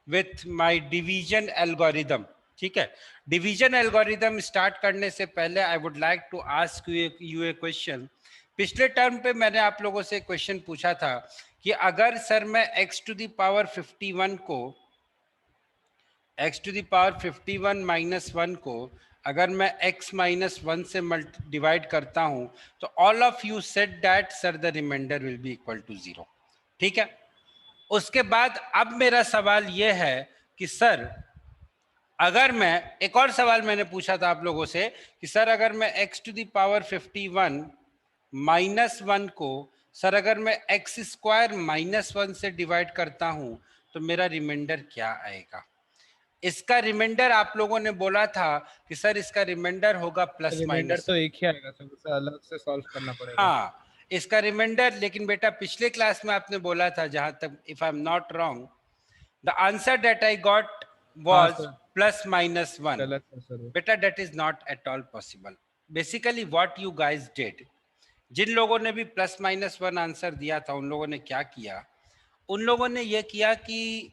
With my division algorithm. ठीक है, division algorithm start करने से पहले I would like to ask you a question. पिछले टर्म पे मैंने आप लोगों से क्वेश्चन पूछा था कि अगर सर मैं x टू द पावर 51 को x to the power 51 minus 1 को अगर मैं x माइनस 1 से डिवाइड करता हूं तो all of you said that sir the remainder will be equal to 0। ठीक है, उसके बाद अब मेरा सवाल यह है कि सर अगर मैं एक और सवाल मैंने पूछा था आप लोगों से कि सर अगर मैं x to the power 51 minus 1 को सर अगर मैं एक्स स्क्वायर माइनस 1 से डिवाइड करता हूं तो मेरा रिमाइंडर क्या आएगा। इसका रिमाइंडर आप लोगों ने बोला था कि सर इसका रिमाइंडर होगा प्लस रिमाइंडर माइनस। तो एक ही आएगा सर, उसे अलग से सॉल्व करना पड़ेगा। हाँ, इसका रिमाइंडर, लेकिन बेटा पिछले क्लास में आपने बोला था जहां तक if I am not wrong the answer that I got हाँ वाज सर, प्लस माइनस 1। गलत है सर वो। बेटा that is not at all possible. Basically what you guys did, जिन लोगों ने भी प्लस माइनस 1 आंसर दिया था उन लोगों ने क्या किया, उन लोगों ने ये किया कि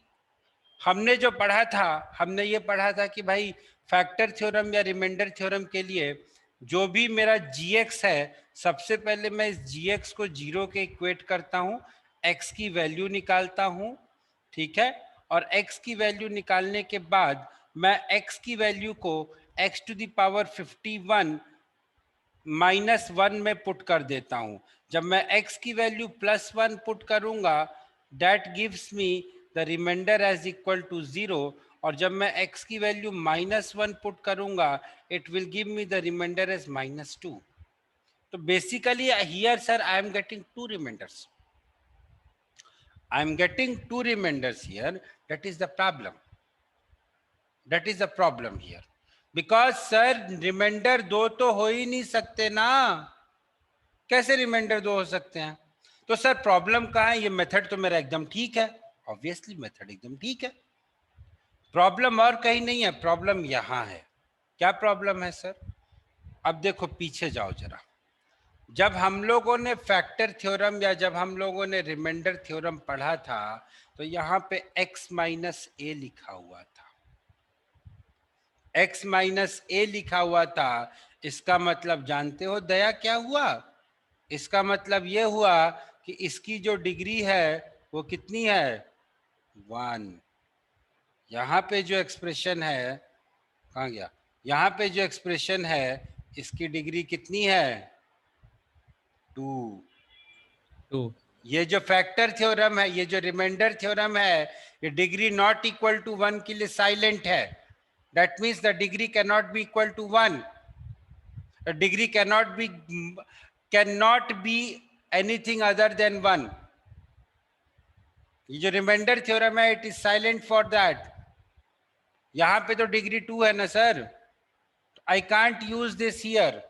हमने जो पढ़ा था, हमने ये पढ़ा था कि भाई फैक्टर थ्योरम या रिमाइंडर थ्योरम के लिए जो भी मेरा gx है, सबसे पहले मैं इस gx को 0 के इक्वेट करता हूँ, x की वैल्यू निकालता हूँ। ठीक है, और x की वैल्यू निकालने के बाद मैं x की वैल्यू को x to the power 51 minus 1 में पुट कर देता हूं। जब मैं x की वैल्यू प्लस 1 पुट करूंगा that gives me the remainder as equal to 0, और जब मैं x की वैल्यू माइनस 1 पुट करूंगा it will give me the remainder as minus 2। तो basically here sir I am getting two remainders, I am getting two remainders here. That is the problem, that is the problem here, because sir remainder दो तो हो ही नहीं सकते ना, कैसे reminder दो हो सकते हैं। तो सर प्रॉब्लम कहाँ है, ये मेथड तो मेरा एकदम ठीक है, ऑब्वियसली मेथड एकदम ठीक है, प्रॉब्लम और कहीं नहीं है, प्रॉब्लम यहाँ है। क्या प्रॉब्लम है सर, अब देखो पीछे जाओ जरा। जब हम लोगों ने फैक्टर थ्योरम या जब हम लोगों ने रिमाइंडर थ्योरम पढ़ा था तो यहाँ पे x माइनस ए लिखा हुआ था, x माइनस ए लिखा हुआ था। इसका मतलब जानते हो दया क्या हुआ, इसका मतलब ये हुआ कि इसकी जो डिग्री है वो कितनी है, 1। यहाँ पे जो एक्सप्रेशन है, कहाँ गया, यहाँ पे जो एक्सप्रेशन है इसकी डिग्री कितनी है, 2। टू। ये जो फैक्टर थ्योरम है, ये जो रिमाइंडर थ्योरम है, ये डिग्री नॉट इक्वल टू 1 के लिए साइलेंट है। That means the degree can not be equal to 1, degree can not be anything other than 1। ये जो रिमाइंडर थ्योरम है it is silent for that. यहां पे तो डिग्री 2 है ना sir, I can't use this here,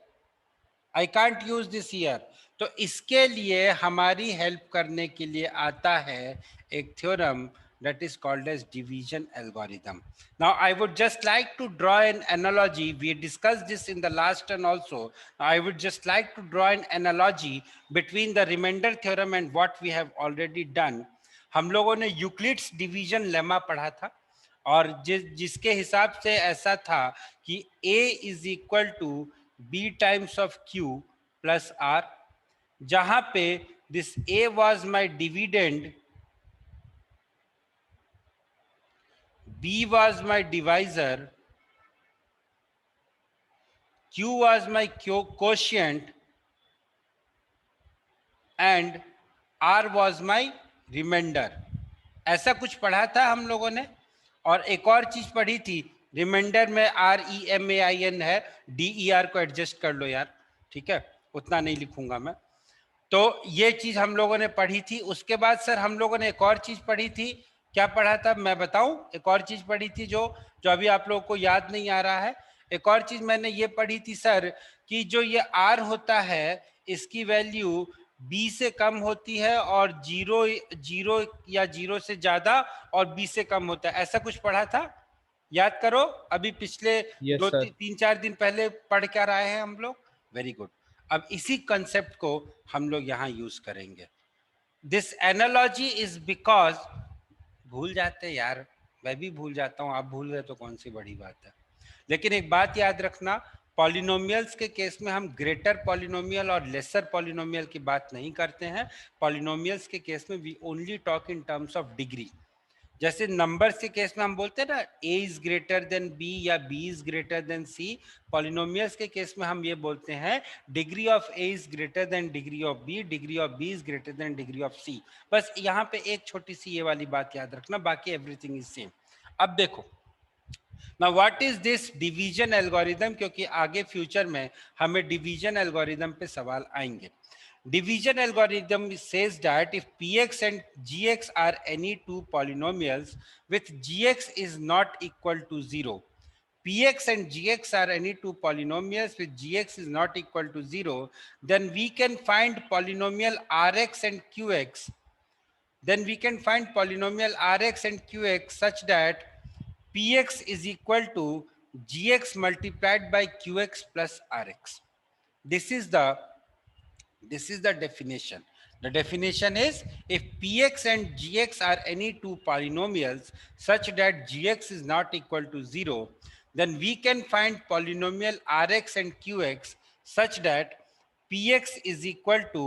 I can't use this here. तो इसके लिए हमारी हेल्प करने के लिए आता है एक theorem that is called as division algorithm. Now I would just like to draw an analogy, we discussed this in the last turn also. I would just like to draw an analogy between the remainder theorem and what we have already done. हम लोगों ने Euclid's division lemma पढ़ा था और जिसके हिसाब से ऐसा था कि a is equal to b times of q plus r, जहां पे this a was my dividend, b was my divisor, q was my quotient and r was my remainder। ऐसा कुछ पढ़ा था हम लोगों ने। और एक और चीज पढ़ी थी, रिमाइंडर में REMAIN है, DER को एडजस्ट कर लो यार, ठीक है, उतना नहीं लिखूंगा मैं। तो ये चीज हम लोगों ने पढ़ी थी। उसके बाद सर हम लोगों ने एक और चीज पढ़ी थी, क्या पढ़ा था मैं बताऊं, एक और चीज पढ़ी थी जो जो अभी आप लोगों को याद नहीं आ रहा है। एक और चीज मैंने ये पढ़ी थी सर कि जो ये R होता है इसकी वैल्यू B से कम होती है और जीरो जीरो या जीरो से ज्यादा और B से कम होता है, ऐसा कुछ पढ़ा था, याद करो। अभी पिछले यस सर। 3-4 दिन पहले पढ़ कर आए हैं हम लोग, वेरी गुड। अब इसी कंसेप्ट को हम लोग यहाँ यूज करेंगे। दिस एनालॉजी इज बिकॉज, भूल जाते यार, मैं भी भूल जाता हूँ, आप भूल गए तो कौन सी बड़ी बात है। लेकिन एक बात याद रखना, पॉलिनोमियल्स के केस में हम ग्रेटर पॉलिनोमियल और लेसर पॉलिनोमियल की बात नहीं करते हैं। पॉलिनोमियल्स के केस में we only talk in terms of degree. जैसे नंबर्स के केस में हम बोलते हैं ना a is greater than b या b is greater than c, polynomials के केस में हम ये बोलते हैं degree of a is greater than degree of b, degree of b is greater than degree of c। बस यहाँ पे एक छोटी सी ये वाली बात याद रखना, बाकी एवरीथिंग इज सेम। अब देखो ना what is this division algorithm, क्योंकि आगे फ्यूचर में हमें डिवीजन एल्गोरिदम पे सवाल आएंगे। Division algorithm says that if px and gx are any two polynomials with gx is not equal to 0, px and gx are any two polynomials with gx is not equal to 0, then we can find polynomial rx and qx. Then we can find polynomial rx and qx such that px is equal to gx multiplied by qx plus rx. This is the definition. The definition is if px and gx are any two polynomials such that gx is not equal to 0, then we can find polynomial rx and qx such that px is equal to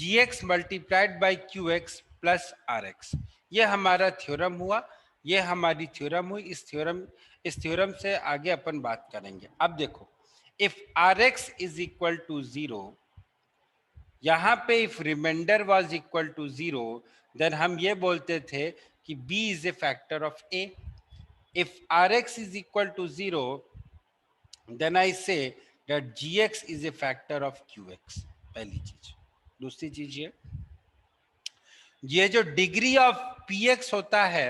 gx multiplied by qx plus rx. ये हमारा theorem हुआ, ये हमारी theorem हुई। इस theorem से आगे अपन बात करेंगे। अब देखो, if rx is equal to 0, यहाँ पे if remainder was equal to 0, then हम ये बोलते थे कि b is a factor of a। If rx is equal to 0, then I say that gx is a factor of qx। पहली चीज। दूसरी चीज ये जो डिग्री ऑफ px होता है,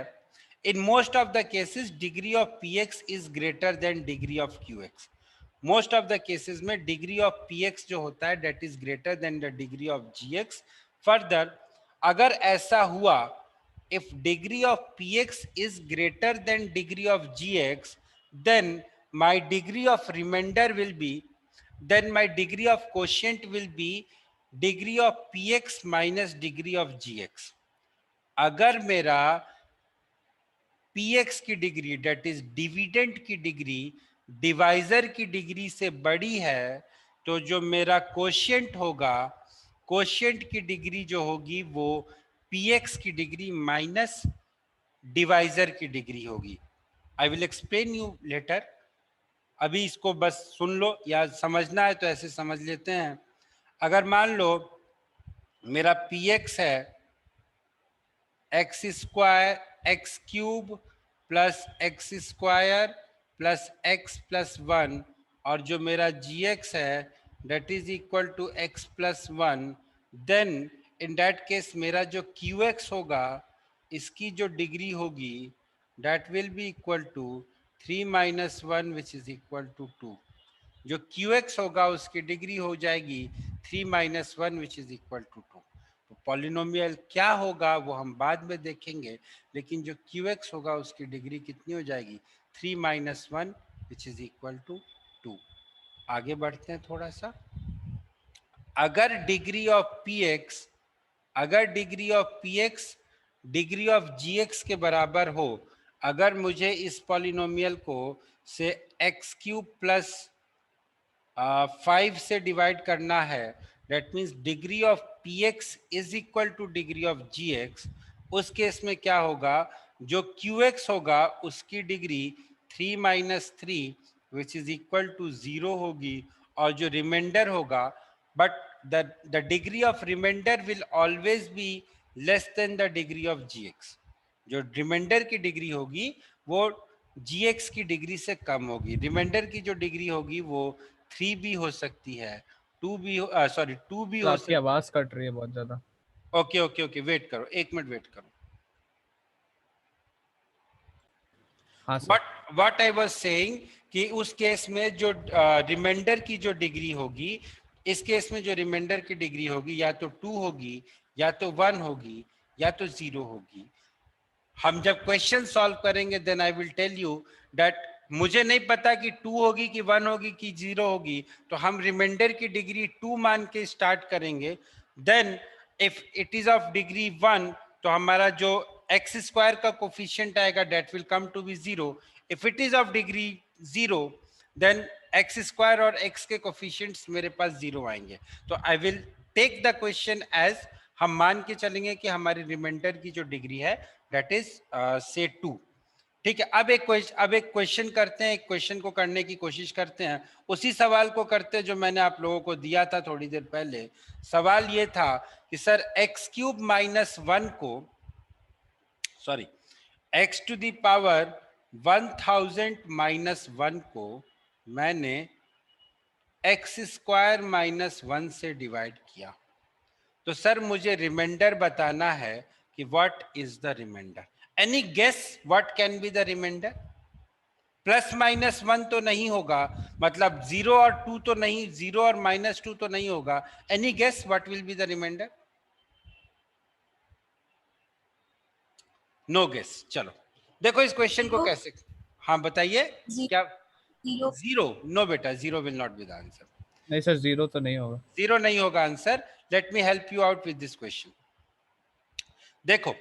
in most of the cases degree of px is greater than degree of qx। Most of the cases में degree of px जो होता है that is greater than the degree of gx। Further अगर ऐसा हुआ, if degree of px is greater than degree of gx, then my degree of remainder will be, then my degree of quotient will be degree of px minus degree of gx। अगर मेरा px की degree that is dividend की degree divisor की degree से बड़ी है, तो जो मेरा कोशिएंट होगा, कोशिएंट की डिग्री जो होगी वो px की डिग्री माइनस डिवाइजर की डिग्री होगी। I will explain you later. अभी इसको बस सुन लो, या समझना है तो ऐसे समझ लेते हैं। अगर मान लो मेरा px है x square x cube plus x square plus x plus 1, और जो मेरा gx है that is equal to x plus 1, then in that case मेरा जो qx होगा, इसकी जो डिग्री होगी that will be equal to 3 minus 1 which is equal to 2। जो qx होगा उसकी डिग्री हो जाएगी 3 minus 1 which is equal to 2। तो पॉलिनोमियल क्या होगा वो हम बाद में देखेंगे, लेकिन जो qx होगा उसकी डिग्री कितनी हो जाएगी 3 minus 1 which is equal to 2। आगे बढ़ते हैं थोड़ा सा। अगर degree of px degree of gx के बराबर हो, अगर मुझे इस पॉलिनोमियल को से एक्स क्यूब प्लस 5 से डिवाइड करना है, that means degree of px is equal to degree of gx। उस केस में क्या होगा, जो qx होगा उसकी degree 3 minus 3 which is equal to 0 होगी, और जो रिमाइंडर होगा, but the degree of remainder will always be less than the degree of gx। जो रिमाइंडर की डिग्री होगी वो gx की डिग्री से कम होगी। रिमाइंडर की जो डिग्री होगी वो 3 भी हो सकती है, 2 भी सॉरी 2 भी हो सकती है। आपकी आवाज कट रही है बहुत ज्यादा। ओके ओके ओके, वेट करो, 1 मिनट वेट करो। हाँ sir. What I was saying कि उस केस में जो रिमाइंडर की जो डिग्री होगी, इस केस में जो रिमाइंडर की डिग्री होगी या तो 2 होगी, या तो 1 होगी, या तो 0 होगी। हम जब क्वेश्चन सॉल्व करेंगे then I will tell you that मुझे नहीं पता कि 2 होगी कि 1 होगी कि 0 होगी, तो हम रिमाइंडर की डिग्री 2 मान के स्टार्ट करेंगे। Then if it is of degree 1, तो हमारा जो एक्स स्क्वायर का कोफिशिएंट आएगा that will come to be 0. If it is of degree 0 then x square और एक्स के कोफिशिएंट्स मेरे पास 0 आएंगे. तो I will take the question as, हम मान के चलेंगे कि हमारी रिमाइंडर की जो डिग्री है दैट इज से 2. ठीक है. अब एक क्वेश्चन करते हैं, एक क्वेश्चन को करने की कोशिश करते हैं. उसी सवाल को करते हैं जो मैंने आप लोगों को दिया था थोड़ी देर पहले. सवाल ये था कि सर एक्स क्यूब माइनस 1 को, sorry, x to the power 1000 minus 1 को मैंने एक्स स्क्वायर माइनस 1 से डिवाइड किया. तो सर मुझे रिमाइंडर बताना है कि what is the remainder. Any guess what can be the remainder? Plus minus 1 तो नहीं होगा, मतलब 0 और 2 तो नहीं, 0 और माइनस 2 तो नहीं होगा. Any guess what will be the remainder? No guess. चलो देखो इस क्वेश्चन को कैसे. हाँ बताइए. क्या 0? नो बेटा, 0 will not be the answer. नहीं सर, 0 तो नहीं होगा. 0 नहीं होगा answer. Let me help you out with this question. देखो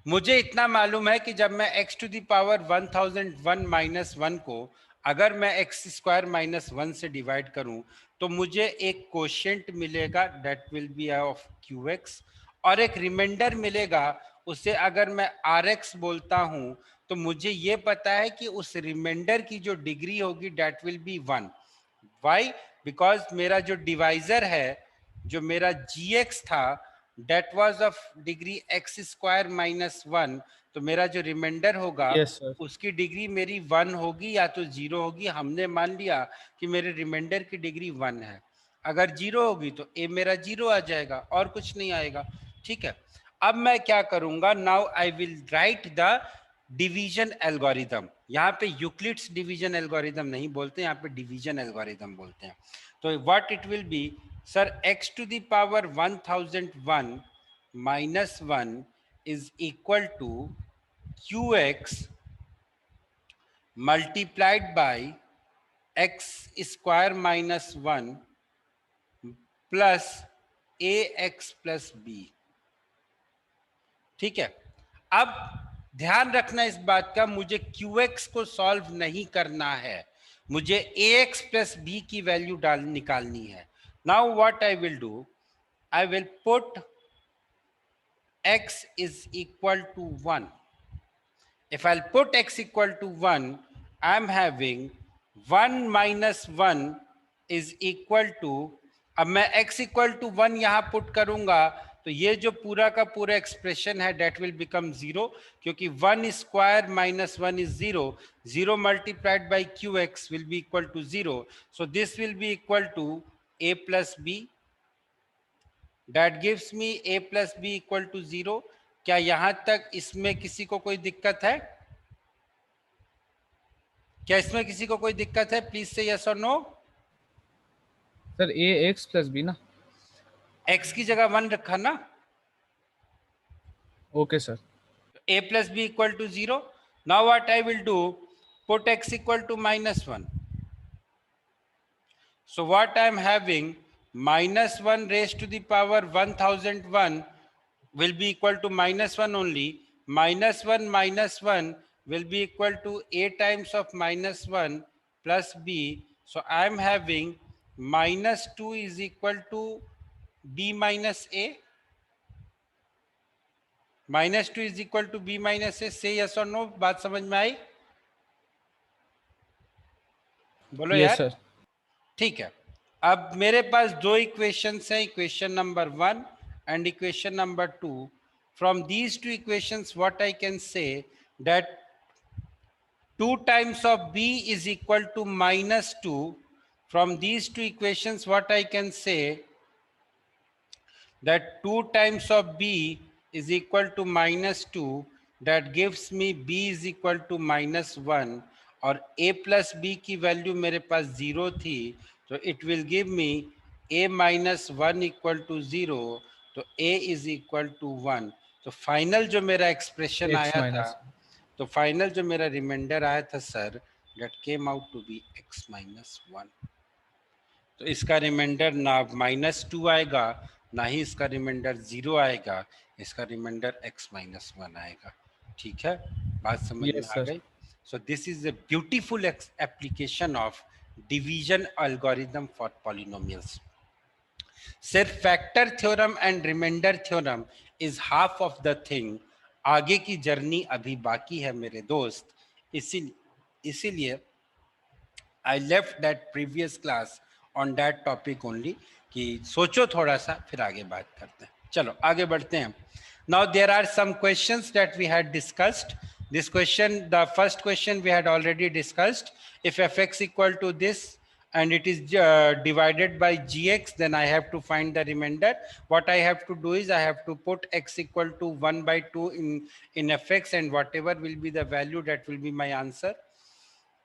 मुझे इतना मालूम है कि जब मैं x to the power 1001 minus 1 को अगर मैं एक्स स्क्वायर माइनस 1 से डिवाइड करूं तो मुझे एक कोशेंट मिलेगा that will B of qx और एक रिमाइंडर मिलेगा. उसे अगर मैं rx बोलता हूं तो मुझे ये पता है कि उस रिमाइंडर की जो डिग्री होगी that will be 1. Why? Because मेरा जो डिवाइजर है, जो मेरा gx था that was of degree x square minus 1, तो मेरा जो रिमाइंडर होगा यस सर. उसकी डिग्री मेरी 1 होगी या तो 0 होगी. हमने मान लिया कि मेरे रिमाइंडर की डिग्री 1 है. अगर 0 होगी तो ए मेरा 0 आ जाएगा और कुछ नहीं आएगा. ठीक है. अब मैं क्या करूंगा, now I will write the division algorithm. यहाँ पे यूक्लिड्स डिवीजन एल्गोरिथम नहीं बोलते, यहाँ पे डिवीजन एल्गोरिथम बोलते हैं. तो what it will B, sir x to the power 1001 minus 1 is equal to qx multiplied by x square minus 1 plus ax plus b. ठीक है. अब ध्यान रखना इस बात का, मुझे qx को सॉल्व नहीं करना है, मुझे ax plus b की वैल्यू निकालनी है. Now what I will do, I will put x is equal to 1. If I'll put x equal to 1, I'm having 1 minus 1 is equal to, अब मैं x equal to 1 यहाँ put करूंगा तो ये जो पूरा का पूरा एक्सप्रेशन है डेट विल बिकम 0, क्योंकि 1 square minus 1 is 0. 0 multiplied by qx will be equal to 0. So this will be equal to a plus b. That gives me a plus b equal to 0. क्या यहां तक इसमें किसी को कोई दिक्कत है? क्या इसमें किसी को कोई दिक्कत है? प्लीज से यस और no. Sir a x plus b ना. x की जगह 1 रखा ना. Okay sir. a plus b equal to 0. Now what I will do, put x equal to minus 1. So what I am having, minus 1 raised to the power 1001 will be equal to minus 1 only. Minus 1 will be equal to a times of minus 1 plus b. So I am having minus 2 is equal to b minus a. Minus 2 is equal to b minus a. Say yes or no. बात समझ में आई? बोलो yes यार. Sir. ठीक है. अब मेरे पास दो इक्वेशंस हैं, equation number 1 and equation number 2. From these two equations what I can say that 2 times of b is equal to minus 2. From these two equations what I can say that 2 times of b is equal to minus 2. That gives me b is equal to minus 1 और a plus b की value मेरे पास 0 थी, तो it will give me a minus 1 equal to 0. तो a is equal to 1. तो final जो मेरा एक्सप्रेशन आया था, तो फाइनल जो मेरा रिमाइंडर आया था sir, that came out to be x minus 1. तो इसका रिमाइंडर ना -2 आएगा ना ही इसका रिमाइंडर 0 आएगा, इसका रिमाइंडर x-1 आएगा। ठीक है, बात समझ में यस आ सर। गई? So this is a beautiful application of division algorithm for polynomials. सिर्फ factor theorem and remainder theorem is half of the thing. आगे की जर्नी अभी बाकी है मेरे दोस्त। इसीलिए I left that previous class on that topic only, कि सोचो थोड़ा सा फिर आगे बात करते हैं। चलो आगे बढ़ते हैं। Now there are some questions that we had discussed. This question, the first question we had already discussed. If fx equal to this and it is divided by gx, then I have to find the remainder. What I have to do is I have to put x equal to 1 by 2 in fx, and whatever will be the value, that will be my answer.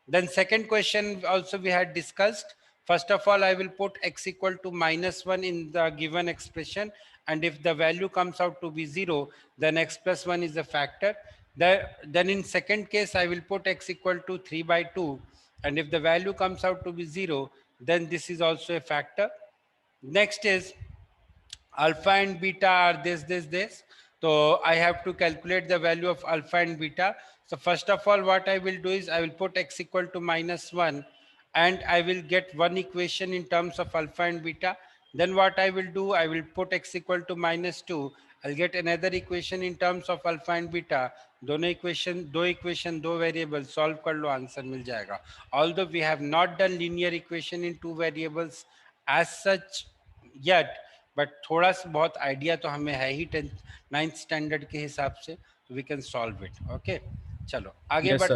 Then second question also we had discussed. First of all, I will put x equal to -1 in the given expression, and if the value comes out to be 0, then x plus 1 is a factor. Then in second case, I will put x equal to 3 by 2, and if the value comes out to be 0, then this is also a factor. Next is alpha and beta are this. So I have to calculate the value of alpha and beta. So first of all, what I will do is I will put x equal to -1, and I will get one equation in terms of alpha and beta. Then what I will do, I will put x equal to -2. I'll get another equation in terms of alpha and beta. दोनों equation दो variable solve कर लो, answer मिल जाएगा. Although we have not done linear equation in two variables as such yet, but थोड़ा सा बहुत idea तो हमें है ही 9th स्टैंडर्ड के हिसाब से, तो we can solve it. Okay, चलो आगे यस सर।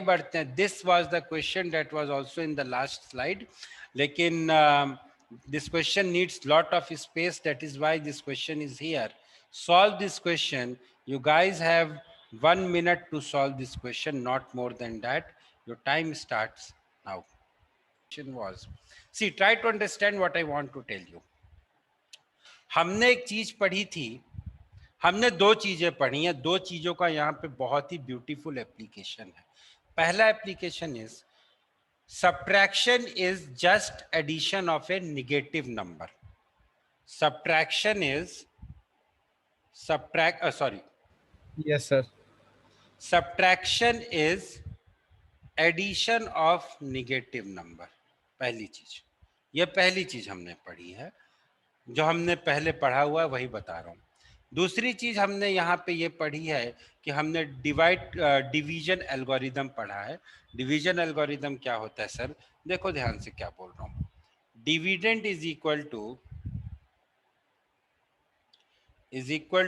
बढ़ते हैं. This was the question that was also in the last slide, लेकिन this question needs lot of space. That is why this question is here. Solve this question. You guys have 1 minute to solve this question, not more than that. Your time starts now. Question was, see, try to understand what I want to tell you. हमने एक चीज पढ़ी थी, हमने दो चीजें पढ़ी हैं. दो चीजों का यहाँ पे बहुत ही ब्यूटीफुल एप्लीकेशन है. पहला application is subtraction is just addition of a negative number. Subtraction is yes sir. subtraction is addition of negative number. पहली चीज, ये पहली चीज हमने पढ़ी है, जो हमने पहले पढ़ा हुआ है वही बता रहा हूँ. दूसरी चीज हमने यहाँ पे ये पढ़ी है कि हमने डिवीजन एल्गोरिदम पढ़ा है. डिवीजन एल्गोरिदम क्या होता है सर? देखो ध्यान से क्या बोल रहा हूँ. Dividend is equal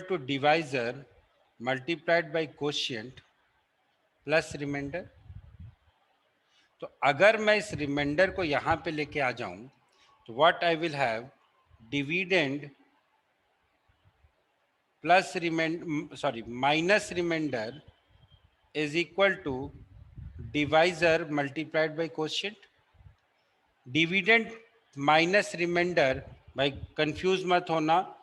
to divisor multiplied by quotient plus remainder. तो अगर मैं इस रिमाइंडर को यहाँ पे लेके आ जाऊं, तो what I will have, dividend plus minus remainder is equal to divisor multiplied by quotient. Dividend minus reminder, भाई कंफ्यूज मत होना,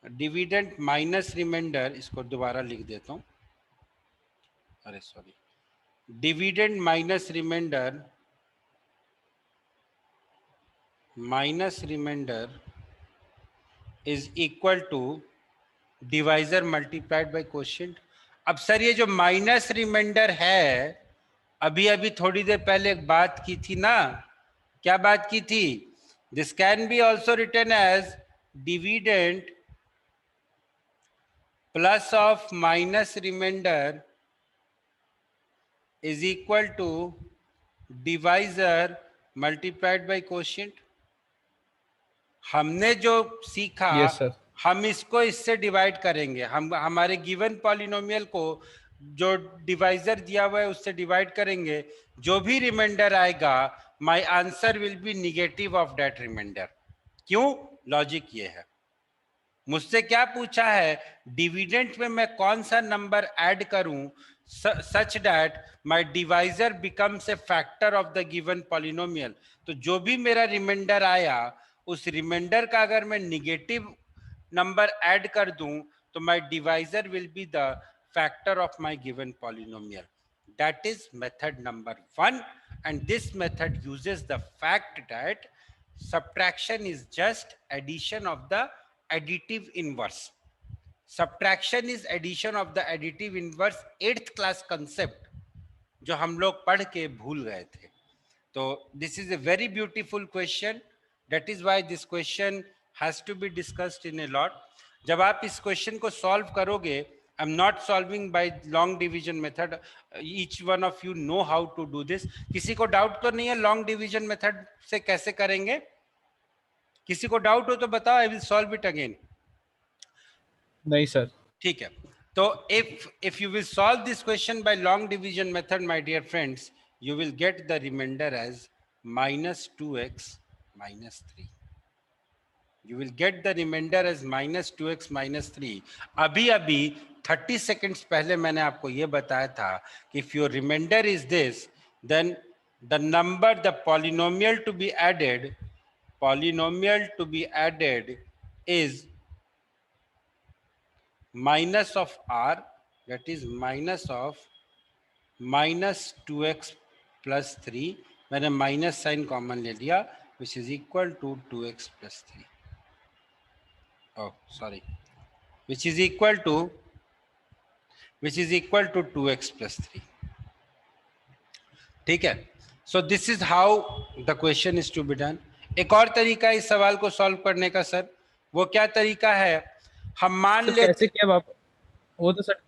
डिविडेंड माइनस रिमाइंडर, इसको दोबारा लिख देता हूं, अरे sorry, dividend minus remainder is equal to divisor multiplied by quotient. अब सर ये जो माइनस रिमाइंडर है, अभी अभी थोड़ी देर पहले एक बात की थी ना, क्या बात की थी? This can be also written as dividend plus of minus remainder is equal to divisor multiplied by quotient. हमने जो सीखा, यस सर। हम इसको इससे डिवाइड करेंगे. हम हमारे गिवन पॉलिनोमियल को जो डिवाइजर दिया हुआ है उससे डिवाइड करेंगे. जो भी रिमाइंडर आएगा, my answer will be negative of that remainder. क्यों? लॉजिक ये है. मुझसे क्या पूछा है, डिविडेंड में मैं कौन सा नंबर ऐड करूं such that my divisor becomes a factor of the given polynomial. तो जो भी मेरा रिमाइंडर आया, उस रिमाइंडर का अगर मैं निगेटिव नंबर ऐड कर दूं, तो my divisor will be the factor of my given polynomial. That is method number 1, and this method uses the fact that subtraction is just addition of the additive inverse. Subtraction is addition of the additive inverse, 8th class concept जो हम लोग पढ़ के भूल गए थे. तो this is a very beautiful question. That is why this question has to be discussed in a lot. जब आप इस क्वेश्चन को सॉल्व करोगे, I am not solving by long division method, each one of you know how to do this. किसी को doubt तो नहीं है लॉन्ग डिवीजन मेथड से कैसे करेंगे? किसी को डाउट हो तो बताओ, I will solve it again. नहीं सर. ठीक है. तो if you will solve this question by long division method, my dear friends, you will get the remainder as minus 2x minus 3. You will get the remainder as minus 2x minus 3. अभी 30 seconds पहले मैंने आपको ये बताया था कि if your remainder is this, then the number, the polynomial to be added is minus of r, that is minus of minus 2x plus 3. मैंने minus sign common ले लिया, which is equal to 2x plus 3. Oh, sorry, which is equal to 2x plus 3. ठीक है. So this is how the question is to be done. एक और तरीका इस सवाल को सॉल्व करने का सर, वो क्या तरीका है? हम मान ले कैसे किया आप? वो तो सर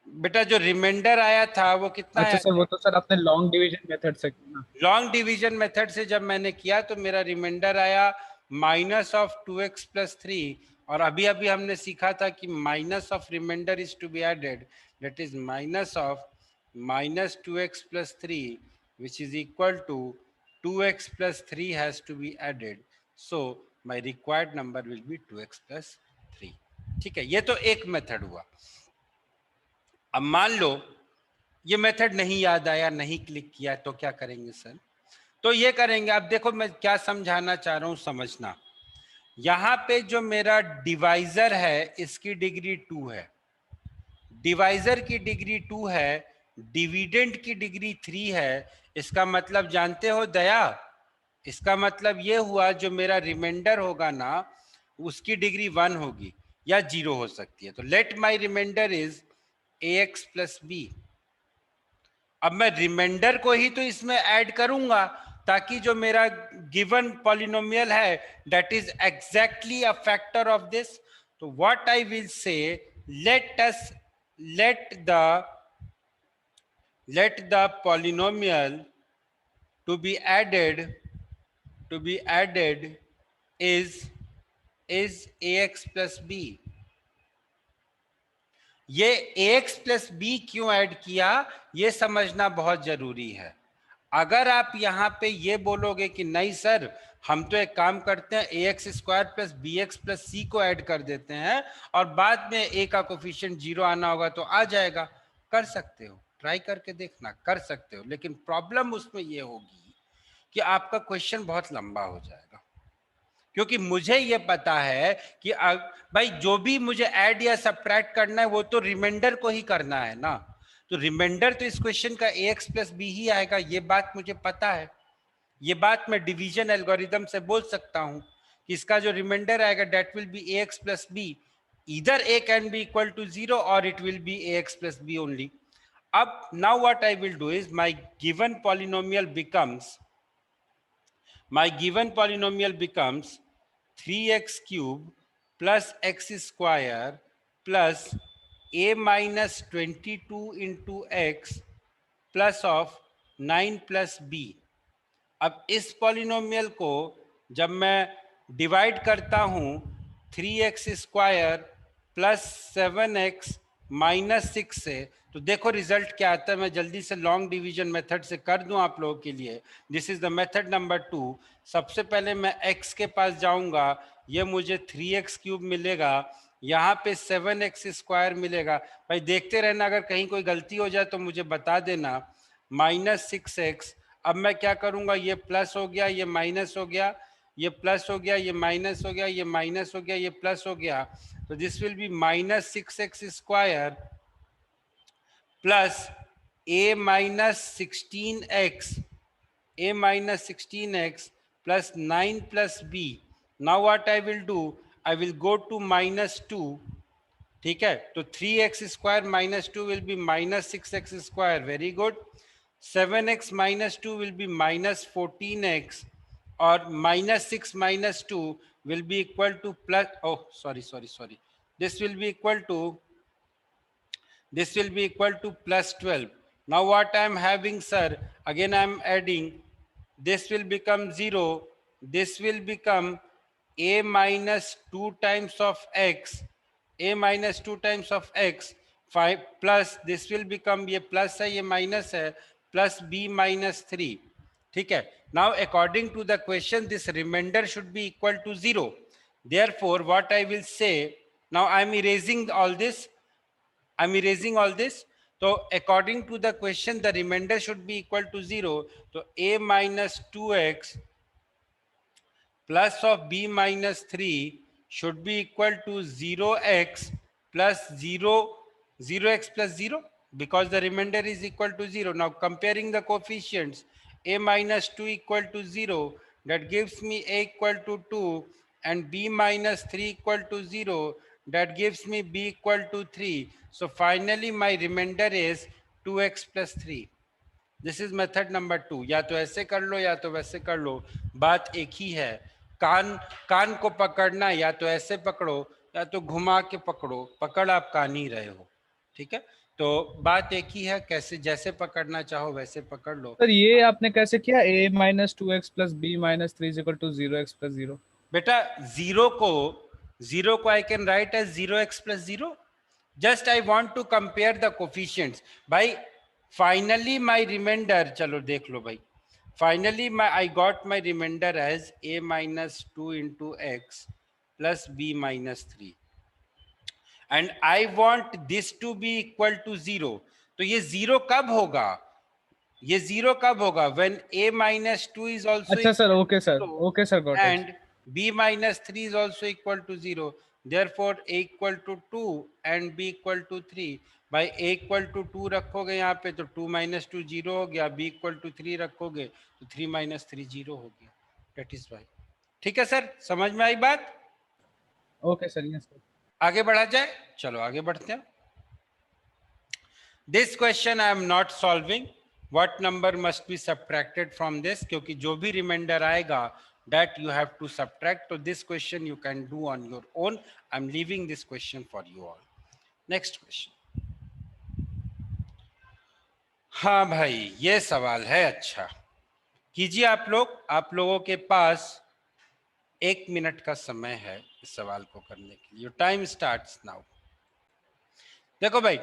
बेटा जो रिमाइंडर आया था वो कितना है? अच्छा सर, वो तो सर आपने लॉन्ग डिवीजन मेथड से किया ना. लॉन्ग डिवीजन मेथड से जब मैंने किया तो मेरा रिमाइंडर आया माइनस ऑफ 2x प्लस 3. और अभी हमने सीखा था कि minus of remainder is to be added, that is minus of minus 2x plus 3, which is equal to 2x plus 3 has to be added. So my required number will be 2x plus 3. ठीक है, ये तो एक method हुआ. अब मान लो ये method नहीं याद आया, नहीं क्लिक किया, तो क्या करेंगे सर? तो ये करेंगे, अब देखो मैं क्या समझाना चाह रहा हूं, समझना. यहां पे जो मेरा डिवाइजर है इसकी डिग्री 2 है, डिवाइजर की डिग्री 2 है, डिविडेंड की डिग्री 3 है. इसका मतलब जानते हो दया, इसका मतलब ये हुआ जो मेरा रिमाइंडर होगा ना उसकी डिग्री 1 होगी या 0 हो सकती है. तो let my remainder is ax plus b. अब मैं रिमाइंडर को ही तो इसमें ऐड करूंगा ताकि जो मेरा गिवन पॉलिनोमियल है that is exactly a factor of this. तो what I will say, let the polynomial to be added is ax plus b. ये ax plus b क्यों ऐड किया ये समझना बहुत जरूरी है. अगर आप यहाँ पे ये बोलोगे कि नहीं सर हम तो एक काम करते हैं ax square plus B X plus C को ऐड कर देते हैं और बाद में a का कोफिशिएंट 0 आना होगा तो आ जाएगा, कर सकते हो, ट्राई करके देखना, कर सकते हो. लेकिन प्रॉब्लम उसमें ये होगी कि आपका क्वेश्चन बहुत लंबा हो जाएगा, क्योंकि मुझे ये पता है कि भाई जो भी मुझे ऐड या सब्ट्रैक्ट करना है वो तो रिमाइंडर को ही करना है ना. तो रिमाइंडर तो इस क्वेश्चन का ax प्लस बी ही आएगा, ये बात मुझे पता है. ये बात मैं डिवीजन एल्गोरिथम से बोल सकता हूं कि इसका जो रिमाइंडर आएगा that will be ax plus B. Either a can be equal to 0 और it will be ax plus B only. अब now what I will do is my given polynomial becomes 3x cube plus x square plus a minus 22 into x plus of 9 plus b. अब इस polynomial को जब मैं divide करता हूं 3x square plus 7x minus 6 से, तो देखो रिजल्ट क्या आता है. मैं जल्दी से लॉन्ग डिवीजन मेथड से कर दूं आप लोगों के लिए. This is the method number 2. सबसे पहले मैं x के पास जाऊंगा, ये मुझे 3x क्यूब मिलेगा, यहाँ पे 7x स्क्वायर मिलेगा. भाई देखते रहना, अगर कहीं कोई गलती हो जाए तो मुझे बता देना. Minus 6x. अब मैं क्या करूंगा, ये प्लस हो गया, ये माइनस हो गया, ये प्लस हो गया, ये माइनस हो गया, ये माइनस हो गया, ये प्लस हो गया. तो this will B minus 6x square plus a minus 16x plus 9 plus b. Now what I will do, I will go to -2. ठीक है, तो 3x square minus 2 will be minus 6x square. Very good. 7x minus 2 will be minus 14x, or minus 6 minus 2 will be equal to plus, oh sorry, this will be equal to, this will be equal to plus 12. Now what I am having, sir, again I am adding, this will become 0, this will become a minus 2 times of x, a minus 2 times of x, 5 plus this will become, ये plus है ये minus है, plus b minus 3. ठीक है, now according to the question this remainder should be equal to 0. Therefore what I will say, now I am erasing all this, I'm erasing all this. So according to the question, the remainder should be equal to 0. So a minus 2x plus of b minus 3 should be equal to 0x plus 0x plus 0, because the remainder is equal to 0. Now comparing the coefficients, a minus 2 equal to 0, that gives me a equal to 2, and b minus 3 equal to 0, that gives me b equal to 3. So finally my remainder is 2x plus 3. This is method number 2. या तो ऐसे कर लो या तो वैसे कर लो, बात एक ही है. कान कान को पकड़ना, या तो ऐसे पकड़ो या तो घुमा के पकड़ो, पकड़ आप कान ही रहे हो. ठीक है, तो बात एक ही है, कैसे जैसे पकड़ना चाहो वैसे पकड़ लो. सर ये आपने कैसे किया, a minus 2x plus b minus 3 equal to 0x plus 0? बेटा जीरो को I can write as 0x plus 0. Just I want to compare the coefficients भाई. फाइनली माय रिमाइंडर, चलो देख लो भाई. Finally I got my remainder as a minus 2 into x plus b minus 3, and I want this to be equal to 0. तो ये 0 कब होगा, ये 0 कब होगा, when a minus 2 is also अच्छा sir, okay sir, 0 okay sir, got it. and b minus 3 is also equal to 0. Therefore a equal to 2 and b equal to 3. भाई a equal to 2 रखोगे यहाँ पे तो 2 minus 2 0 हो गया, b equal to 3 रखोगे तो 3 minus 3 0 हो गया. That is why. ठीक है सर, समझ में आई बात? Okay sir, yes sir. आगे बढ़ा जाए, चलो आगे बढ़ते हैं. This question I am not solving. What number must be subtracted from this, क्योंकि जो भी रिमाइंडर आएगा that you have to subtract. So this question you can do on your own. I'm leaving this question for you all. Next question. हाँ भाई, ये सवाल है. अच्छा कीजिए आप लोग, आप लोगों के पास 1 मिनट का समय है इस सवाल को करने के लिए. Time starts now. देखो भाई,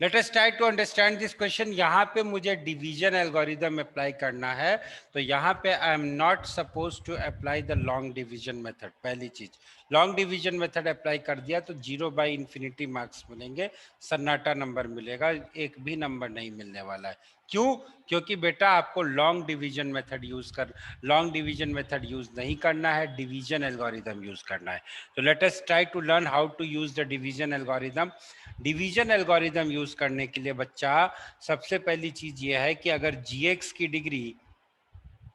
let us try to understand this question. यहाँ पे मुझे डिवीजन एल्गोरिदम अप्लाई करना है, तो यहाँ पे I am not suppose to apply the long division method. पहली चीज, लॉन्ग डिवीजन मेथड अप्लाई कर दिया तो 0/∞ मार्क्स मिलेंगे, सन्नाटा नंबर मिलेगा, एक भी नंबर नहीं मिलने वाला है. क्यों? क्योंकि बेटा आपको लॉन्ग डिवीजन मेथड यूज नहीं करना है, डिवीजन एल्गोरिदम यूज करना है. तो let us try to learn how to use the division algorithm. Division algorithm use करने के लिए बच्चा सबसे पहली चीज ये है कि अगर gx की डिग्री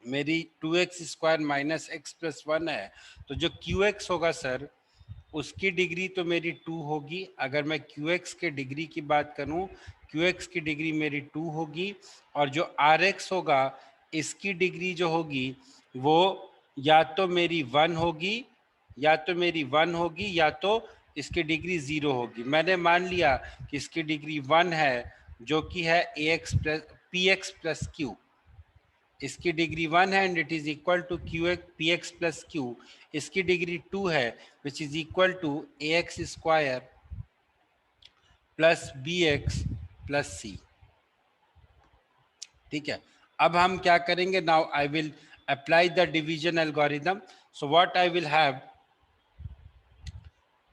मेरी 2x square minus x plus 1 है, तो जो qx होगा सर उसकी डिग्री तो मेरी 2 होगी. अगर मैं qx के डिग्री की बात करूं, qx की डिग्री मेरी 2 होगी, और जो rx होगा इसकी डिग्री जो होगी वो या तो मेरी 1 होगी, या तो इसकी डिग्री 0 होगी. मैंने मान लिया कि इसकी डिग्री 1 है, जो कि है ax plus px plus q. इसकी डिग्री 1 है and it is equal to px plus q. इसकी डिग्री 2 है which is equal to ax square plus bx plus c. ठीक है, अब हम क्या करेंगे? Now I will apply the division algorithm. So what I will have,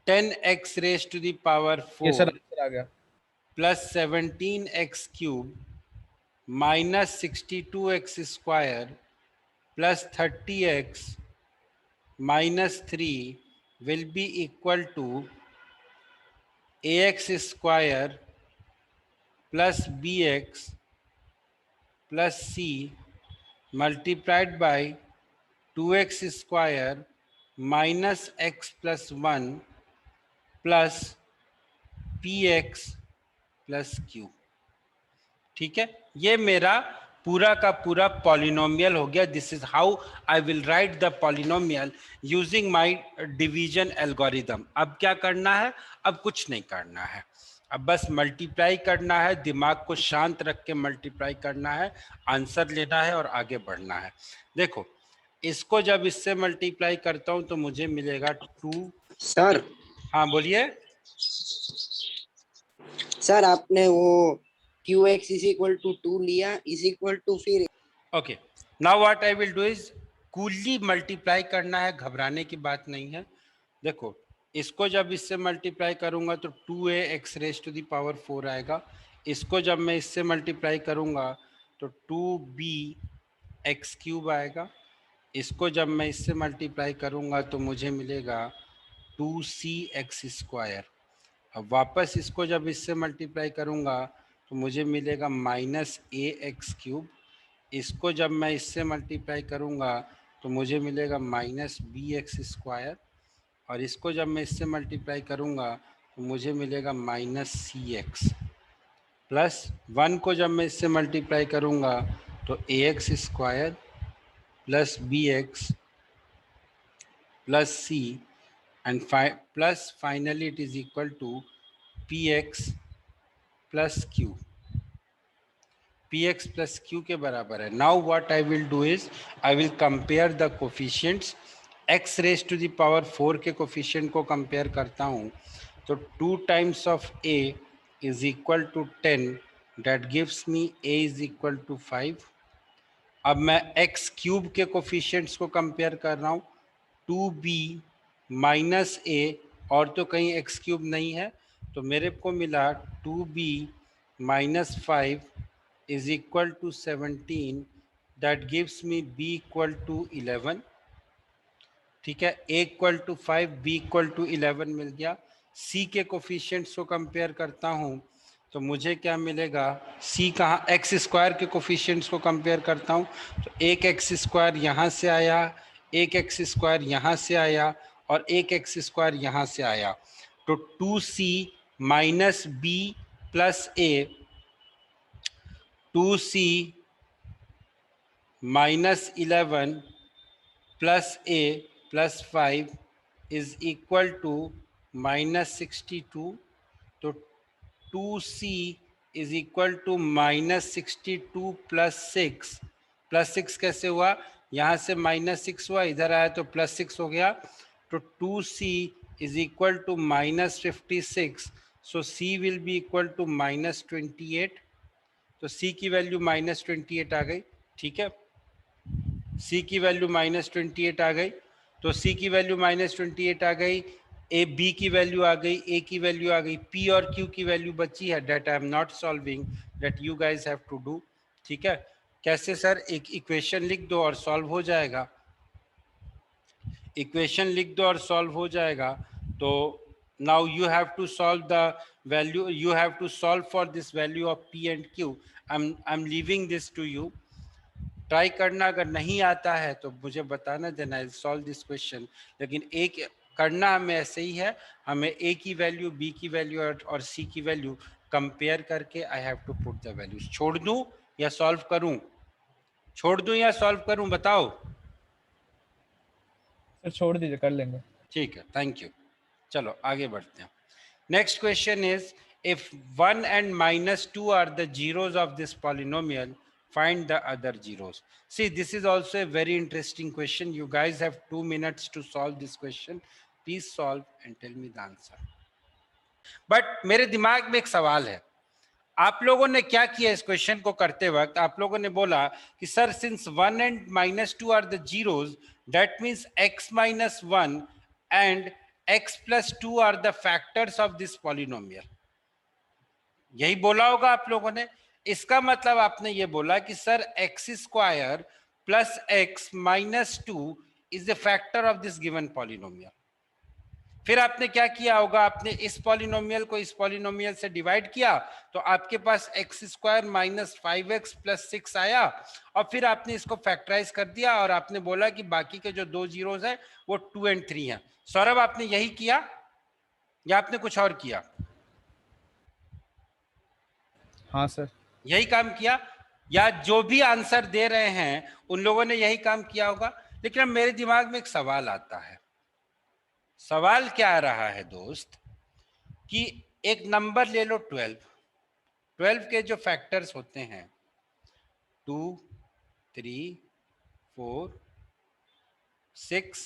10x raised to the power 4 ये सर आंसर आ गया. plus 17x cube minus 62x square plus 30x minus 3 will be equal to ax square plus bx plus c multiplied by 2x square minus x plus one plus P X plus Q. ठीक है, ये मेरा पूरा का पूरा polynomial हो गया। This is how I will write the polynomial using my division algorithm. अब क्या करना है? अब कुछ नहीं करना है, अब बस मल्टीप्लाई करना है, दिमाग को शांत रख के मल्टीप्लाई करना है, आंसर लेना है और आगे बढ़ना है। देखो, इसको जब इससे मल्टीप्लाई करता हूं तो मुझे मिलेगा 2। सर हाँ बोलिए। सर आपने वो q x is equal to 2 लिया, इज इक्वल टू फिर okay, now what I will do is coolly multiply करना है, घबराने की बात नहीं है। देखो, इसको जब इससे मल्टीप्लाई करूंगा तो 2a x raise to the power 4 आएगा। इसको जब मैं इससे मल्टीप्लाई करूंगा तो 2b एक्स क्यूब आएगा। इसको जब मैं इससे मल्टीप्लाई करूंगा तो मुझे मिलेगा 2c एक्स स्क्वायर। अब वापस इसको जब इससे मल्टीप्लाई करूंगा तो मुझे मिलेगा माइनस ए एक्स क्यूब। इसको जब मैं इससे मल्टीप्लाई करूंगा तो मुझे मिलेगा माइनस बी एक्स स्क्वायर। और इसको जब मैं इससे मल्टीप्लाई करूंगा तो मुझे मिलेगा माइनस सी एक्स। प्लस 1 को जब मैं इससे मल्टीप्लाई करूंगा तो A X square plus B X plus C and plus finally it is equal to P X plus Q. P X plus Q के बराबर है। Now what I will do is I will compare the coefficients. X raise to the power 4 के coefficient को compare करता हूँ तो 2 times of A is equal to 10, that gives me A is equal to 5। अब मैं x cube के coefficients को compare कर रहा हूँ, 2b माइनस ए, और तो कहीं एक्स क्यूब नहीं है, तो मेरे को मिला 2b minus 5 is equal to 17, that gives me b equal to 11। ठीक है, a equal to 5 b equal to 11 मिल गया। c के कोफिशिएंट्स को कंपेयर करता हूं तो मुझे क्या मिलेगा? c कहाँ, एक्स स्क्वायर के कोफिशिएंट्स को कंपेयर करता हूं तो एक एक्स स्क्वायर यहाँ से आया, एक एक्स स्क्वायर यहाँ से आया और एक एक्स स्क्वायर यहाँ से आया, तो 2c minus b plus a, 2c minus 11 plus a plus 5 is equal to minus 62। तो 2c is equal to minus 62 plus 6 कैसे हुआ? यहाँ से माइनस 6 हुआ, इधर आया तो प्लस 6 हो गया, तो 2c is equal to minus 56। So c will be equal to minus 28। तो c की वैल्यू माइनस 28 आ गई। ठीक है, c की वैल्यू माइनस 28 आ गई, तो c की वैल्यू माइनस 28 आ गई, ए बी की वैल्यू आ गई, ए की वैल्यू आ गई, p और q की वैल्यू बची है, that I am not solving, that you guys have to do. ठीक है, कैसे सर? एक इक्वेशन लिख दो और सॉल्व हो जाएगा। इक्वेशन लिख दो और सॉल्व हो जाएगा। तो now you have to solve the value, you have to solve for this value of p and q. I'm leaving this to you. Try करना, अगर नहीं आता है तो मुझे बताना, then I solve this question. लेकिन एक करना हमें ऐसे ही है, हमें ए की वैल्यू, बी की वैल्यू और सी की वैल्यू कंपेयर करके I have to put the values. छोड़ दूं या सॉल्व करूं? छोड़ दूं या सॉल्व करूं, बताओ। सर छोड़ दीजिए, कर लेंगे। ठीक है, थैंक यू। चलो आगे बढ़ते हैं। Next question is, if 1 and minus 2 are the zeros of this polynomial, find the other zeros. See, this is also a very interesting question. You guys have 2 minutes to solve this question. Please solve and tell me the answer. But मेरे दिमाग में एक सवाल है, आप लोगों ने क्या किया इस क्वेश्चन को करते वक्त? आप लोगों ने बोला कि sir since 1 and minus 2 are the zeros, that means x minus 1 and x plus 2 are the factors of this polynomial. यही बोला होगा आप लोगों ने। इसका मतलब आपने ये बोला कि sir x square plus x minus 2 is the factor of this given polynomial. फिर आपने क्या किया होगा, आपने इस पॉलिनोमियल को इस पॉलिनोमियल से डिवाइड किया तो आपके पास X square minus 5x plus 6 आया, और फिर आपने इसको फैक्टराइज कर दिया और आपने बोला कि बाकी के जो दो जीरोस हैं वो 2 और 3 हैं। सौरभ, आपने यही किया या आपने कुछ और किया? हाँ सर। यही काम किया, या जो भी आंसर दे रहे हैं उन लोगों ने यही काम किया होगा। लेकिन अब मेरे दिमाग में एक सवाल आता है। सवाल क्या आ रहा है दोस्त कि एक नंबर ले लो 12 के जो फैक्टर्स होते हैं 2, 3, 4, 6,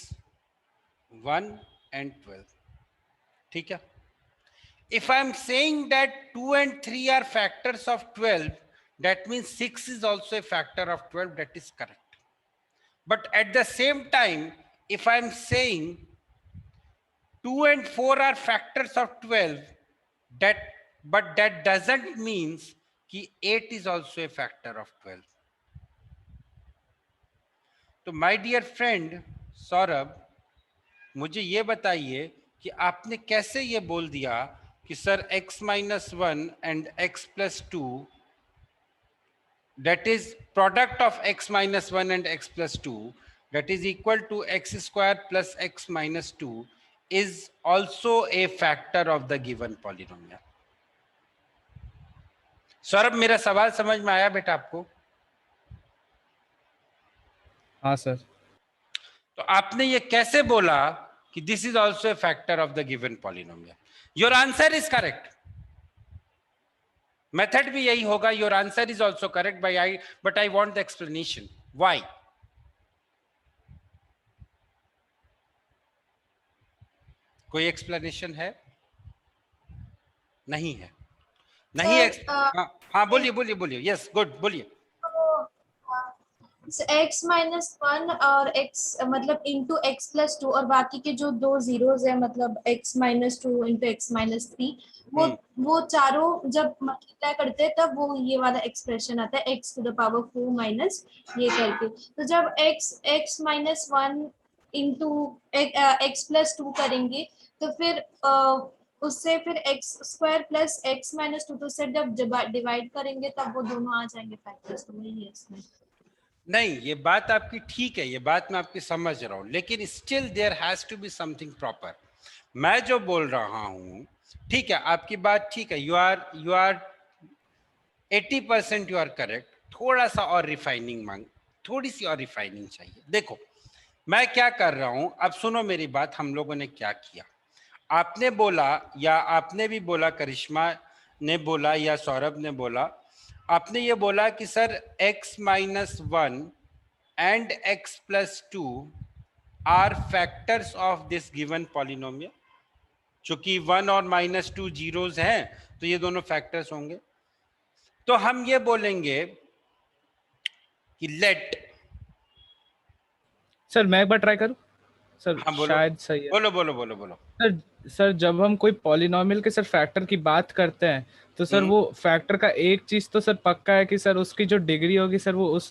1 and 12, ठीक है। If I am saying that 2 and 3 are factors of 12, that means 6 is also a factor of 12. That is correct. But at the same time, if I am saying 2 and 4 are factors of 12, but that doesn't means कि 8 is also a factor of 12. तो my dear friend Saurabh, मुझे ये बताइए कि आपने कैसे ये बोल दिया कि sir x minus 1 and x plus 2, that is product of x minus 1 and x plus 2, that is equal to x square plus x minus 2 is also a factor of the given polynomial. Saurabh, मेरा सवाल समझ में आया बेटा आपको? हाँ sir. तो आपने ये कैसे बोला कि this is also a factor of the given polynomial? Your answer is correct, method भी यही होगा, your answer is also correct by I, but I want the explanation why. कोई एक्सप्लेनेशन है? नहीं है? नहीं है? हाँ हाँ, बोलिए बोलिए बोलिए, यस गुड, बोलिए। x माइनस 1 और x मतलब इंटू एक्स प्लस 2 और बाकी के जो दो जीरोस है मतलब x minus 2 into x minus 3, वो चारों जब मल्टीप्लाई करते हैं तब वो ये वाला एक्सप्रेशन आता है x to the power 4 minus ये करके। तो जब x minus 1 into x plus 2 करेंगे तो फिर उससे फिर x square plus x minus 2 से जब डिवाइड करेंगे तब वो दोनों आ जाएंगे फैक्टर्स। तो वही है इसमें। नहीं, ये बात आपकी ठीक है, ये बात मैं आपकी समझ रहा हूं, लेकिन still there has to be something proper. मैं जो बोल रहा हूं, ठीक है, आपकी बात ठीक है, you are 80% you are correct. थोड़ा सा और रिफाइनिंग थोड़ी सी और रिफाइनिंग चाहिए। देखो मैं क्या कर रहा हूं, अब सुनो मेरी बात। हम लोगों ने क्या किया, आपने बोला या आपने भी बोला, करिश्मा ने बोला या सौरभ ने बोला, आपने ये बोला कि sir x minus 1 and x plus 2 are factors of this given polynomial. चूंकि 1 और माइनस 2 जीरोस हैं तो ये दोनों फैक्टर्स होंगे। तो हम ये बोलेंगे कि लेट, सर मैं एक बार ट्राई करूं सर? हाँ बोलो, शायद सही है। बोलो बोलो बोलो बोलो। सर जब हम कोई पॉलिनोमियल के सर फैक्टर की बात करते हैं तो सर वो फैक्टर का एक चीज तो सर पक्का है कि सर उसकी जो डिग्री होगी सर वो उस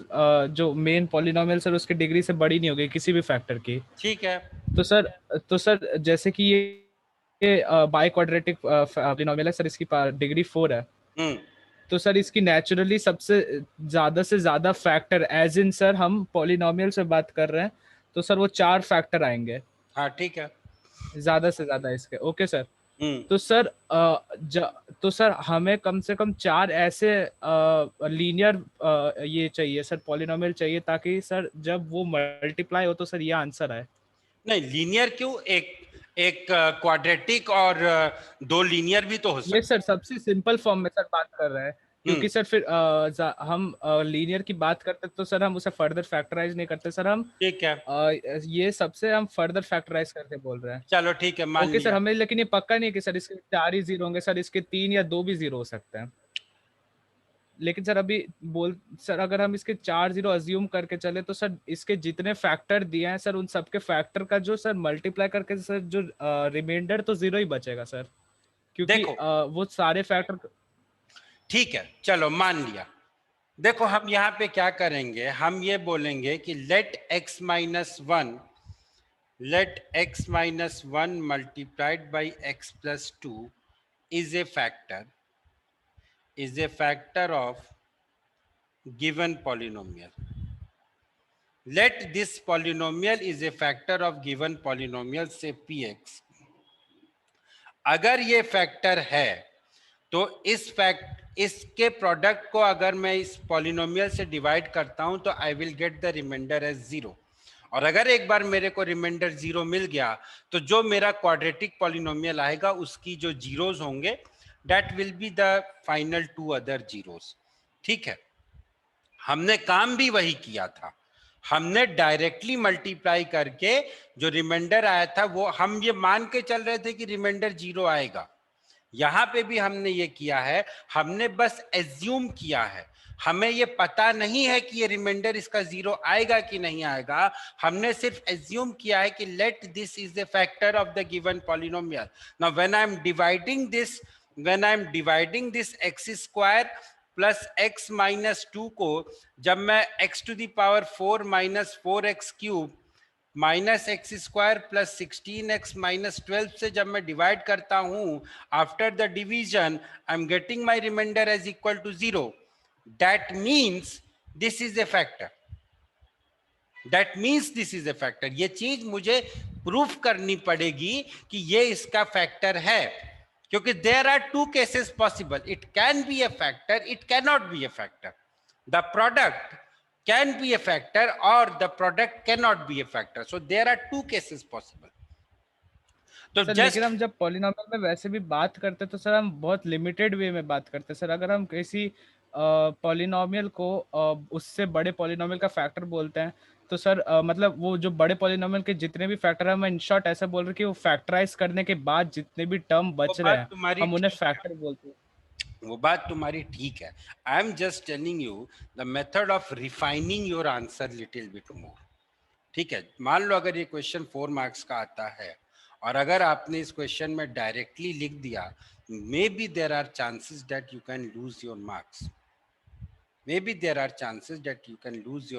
जो मेन पॉलिनोमियल सर उसकी डिग्री से बड़ी नहीं होगी किसी भी फैक्टर की। ठीक है। तो सर जैसे कि ये बाई क्वाड्रेटिक पॉलिनोमियल है सर, इसकी डिग्री 4 है। तो सर इसकी नेचुरली सबसे ज्यादा से ज्यादा फैक्टर, एज इन सर हम पॉलिनोमियल से बात कर रहे हैं तो सर वो 4 फैक्टर आएंगे। हाँ ठीक है, ज्यादा से ज्यादा इसके। Okay sir. तो सर हमें कम से कम 4 ऐसे लीनियर ये चाहिए सर, पॉलिनोमियल चाहिए ताकि सर जब वो मल्टीप्लाई हो तो सर ये आंसर आए। नहीं, लीनियर क्यों, एक क्वाड्रेटिक और दो लीनियर भी तो हो सकते। ये सर सबसे सिंपल फॉर्म में सर बात कर रहे हैं, क्योंकि सर फिर हम लीनियर की बात करते तो सर हम उसे फर्दर फैक्टराइज नहीं करते सर, हम ठीक है, ये सबसे हम फर्दर फैक्टराइज करके बोल रहे हैं। चलो ठीक है, मान ओके सर। लिया। हमें लेकिन ये पक्का नहीं है कि सर इसके 4 ही जीरो होंगे सर, इसके 3 या 2 भी जीरो हो सकते हैं। लेकिन सर अभी सर अगर हम इसके 4 जीरो अज्यूम करके चले तो सर इसके जितने फैक्टर दिए हैं सर उन सबके फैक्टर का जो सर मल्टीप्लाई करके सर जो रिमाइंडर तो जीरो ही बचेगा सर, क्योंकि देखो वो सारे फैक्टर। ठीक है, चलो मान लिया। देखो हम यहाँ पे क्या करेंगे, हम ये बोलेंगे कि let x minus 1 let x minus 1 multiplied by x plus 2 is a factor of given polynomial. Let this polynomial is a factor of given polynomial say px. अगर ये फैक्टर है तो इसके प्रोडक्ट को अगर मैं इस पॉलिनोमियल से डिवाइड करता हूं तो I will get the remainder as 0। और अगर एक बार मेरे को रिमाइंडर 0 मिल गया तो जो मेरा क्वाड्रेटिक पॉलिनोमियल आएगा उसकी जो जीरोस होंगे that will be the final 2 other zeros. ठीक है, हमने काम भी वही किया था। हमने डायरेक्टली मल्टीप्लाई करके जो रिमाइंडर आया था वो हम ये मान के चल रहे थे कि रिमाइंडर 0 आएगा। यहां पे भी हमने ये किया है, हमने बस एज्यूम किया है, हमें ये पता नहीं है कि ये रिमाइंडर इसका 0 आएगा कि नहीं आएगा। हमने सिर्फ एज्यूम किया है कि let this is the factor of the given polynomial. Now when I am dividing this x square plus x minus 2 को जब मैं x to the power 4 minus 4x cube minus x square plus 16x minus 12 से जब मैं divide करता हूं, after the division I am getting my remainder as equal to 0। That means this is a factor. ये चीज मुझे proof करनी पड़ेगी कि ये इसका फैक्टर है, क्योंकि there are two cases possible. It can be a factor, it can not be a factor. The product can be a factor or the product cannot be a factor. So there are two cases possible. तो sir लेकिन हम जब polynomial में वैसे भी बात करते तो सर हम बहुत लिमिटेड वे में बात करते। सर अगर हम किसी पॉलिनोमियल को उससे बड़े पॉलिनोमियल का फैक्टर बोलते हैं तो सर मतलब वो जो बड़े पॉलिनोमियल के जितने भी फैक्टर है, हम इन शॉर्ट ऐसा बोल रहे कि वो फैक्टराइज करने के बाद जितने भी टर्म बच रहे हैं हम उन्हें फैक्टर बोलते हैं। वो बात तुम्हारी ठीक है। I am just telling you the method of refining your answer little bit more. ठीक है, मान लो अगर ये क्वेश्चन 4 मार्क्स का आता है और अगर आपने इस क्वेश्चन में डायरेक्टली लिख दिया, may be there are chances that you can lose your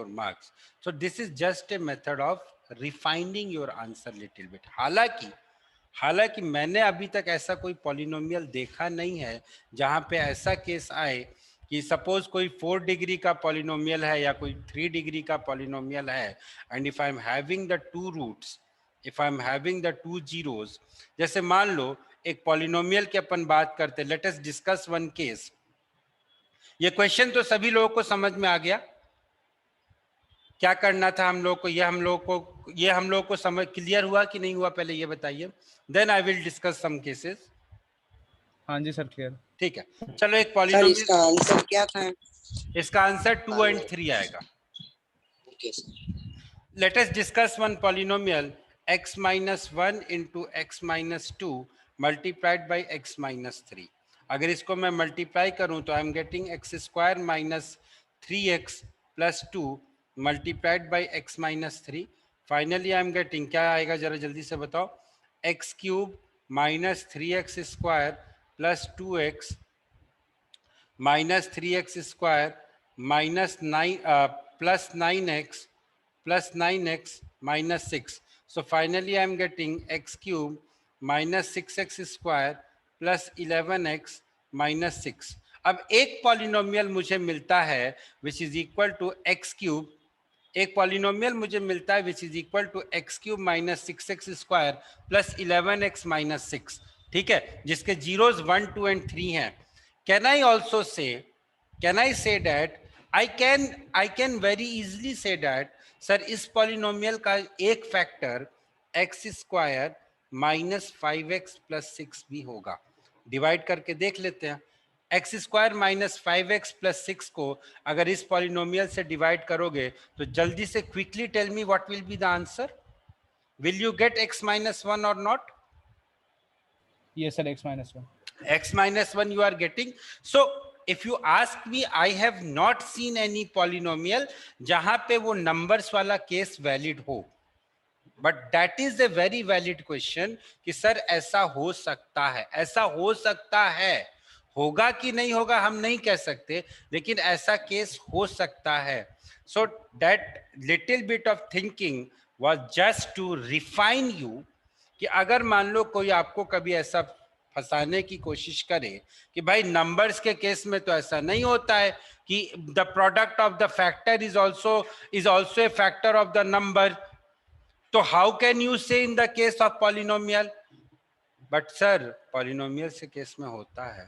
marks. So this is just a method of refining your answer little bit. हालांकि मैंने अभी तक ऐसा कोई पॉलिनोमियल देखा नहीं है जहां पे ऐसा केस आए कि सपोज कोई 4 डिग्री का पॉलिनोमियल है या कोई 3 डिग्री का पॉलिनोमियल है, and if I am having the 2 roots, if I am having the 2 zeros, जैसे मान लो एक पॉलिनोमियल की अपन बात करते, let us discuss one case. ये क्वेश्चन तो सभी लोगों को समझ में आ गया, क्या करना था हम लोग को, ये हम लोग को समझ क्लियर हुआ कि नहीं हुआ, पहले ये बताइए, then I will discuss some cases. हाँ जी सर, क्लियर। ठीक है, चलो एक पॉलिनोमियल, इसका आंसर क्या था? इसका आंसर 2 and 3 आएगा। Okay sir. Late us discuss one polynomial x minus 1 into x minus 2 multiplied by x minus 3। अगर इसको मैं मल्टीप्लाई करूं तो आई am getting x square minus 3x plus 2 multiplied by x minus 3। Finally I am getting, क्या आएगा जरा जल्दी से बताओ, x cube minus 3x square plus 2x minus 3x square minus 9 plus 9x plus 9x minus 6. So finally I am getting x cube minus 6x square plus 11x minus 6. अब एक polynomial मुझे मिलता है which is equal to x cube, एक polynomial मुझे मिलता है which is equal to x cube minus 6x square plus 11x minus 6। ठीक है, जिसके जीरोस 1, 2 and 3 हैं। Can I say that I can very easily say that sir इस polynomial का एक factor x square minus 5x plus 6 भी होगा। Divide करके देख लेते हैं, x square minus 5x plus 6 को अगर इस पॉलिनोमियल से डिवाइड करोगे तो जल्दी से quickly tell me what will be the answer. Will you get x minus 1 or not? Yes sir, x minus 1. X minus 1 you are getting. So if you ask me, I have not seen any polynomial जहां पे वो numbers वाला case valid हो, but that is a very valid question कि sir ऐसा हो सकता है, ऐसा हो सकता है, होगा कि नहीं होगा हम नहीं कह सकते, लेकिन ऐसा केस हो सकता है। So that little bit of thinking was just to refine you कि अगर मान लो कोई आपको कभी ऐसा फंसाने की कोशिश करे कि भाई नंबर्स के केस में तो ऐसा नहीं होता है कि the product of the factor is also a factor of the number, तो हाउ कैन यू से in the case of polynomial? But sir polynomial से केस में होता है,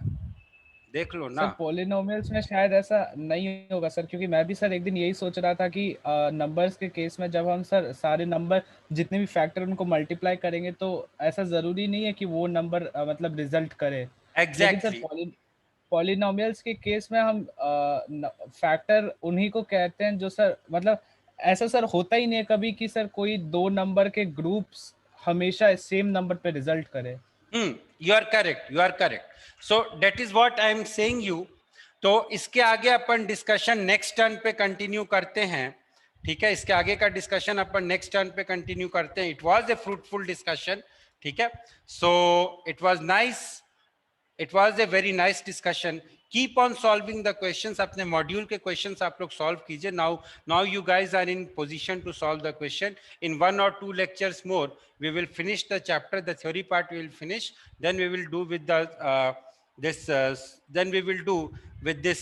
देख लो ना। सर पॉलिनोमियल्स में शायद ऐसा नहीं होगा सर, क्योंकि मैं भी सर एक दिन यही सोच रहा था कि नंबर्स के केस में जब हम सर सारे नंबर जितने भी फैक्टर उनको मल्टीप्लाई करेंगे तो ऐसा जरूरी नहीं है कि वो नंबर मतलब रिजल्ट करे। एग्जैक्टली लेकिन सर पॉलिनोमियल्स के केस में हम फैक्टर उन्हीं को कहते हैं जो सर मतलब ऐसा सर होता ही नहीं है कभी कि सर कोई दो नंबर के ग्रुप्स हमेशा सेम नंबर पे रिजल्ट करे। you are correct, so that is what I am saying you। तो इसके आगे अपन डिस्कशन नेक्स्ट टर्न पे कंटिन्यू करते हैं, ठीक है? इसके आगे का डिस्कशन अपन नेक्स्ट टर्न पे कंटिन्यू करते हैं। It was a fruitful discussion, ठीक है? So it was nice, it was a very nice discussion. Keep on solving the questions, अपने मॉड्यूल के क्वेश्चंस आप लोग सॉल्व कीजिए। Now you guys are in position to solve the question. In 1 or 2 lectures more we will finish the chapter, the theory part we will finish, then we will do with the then we will do with this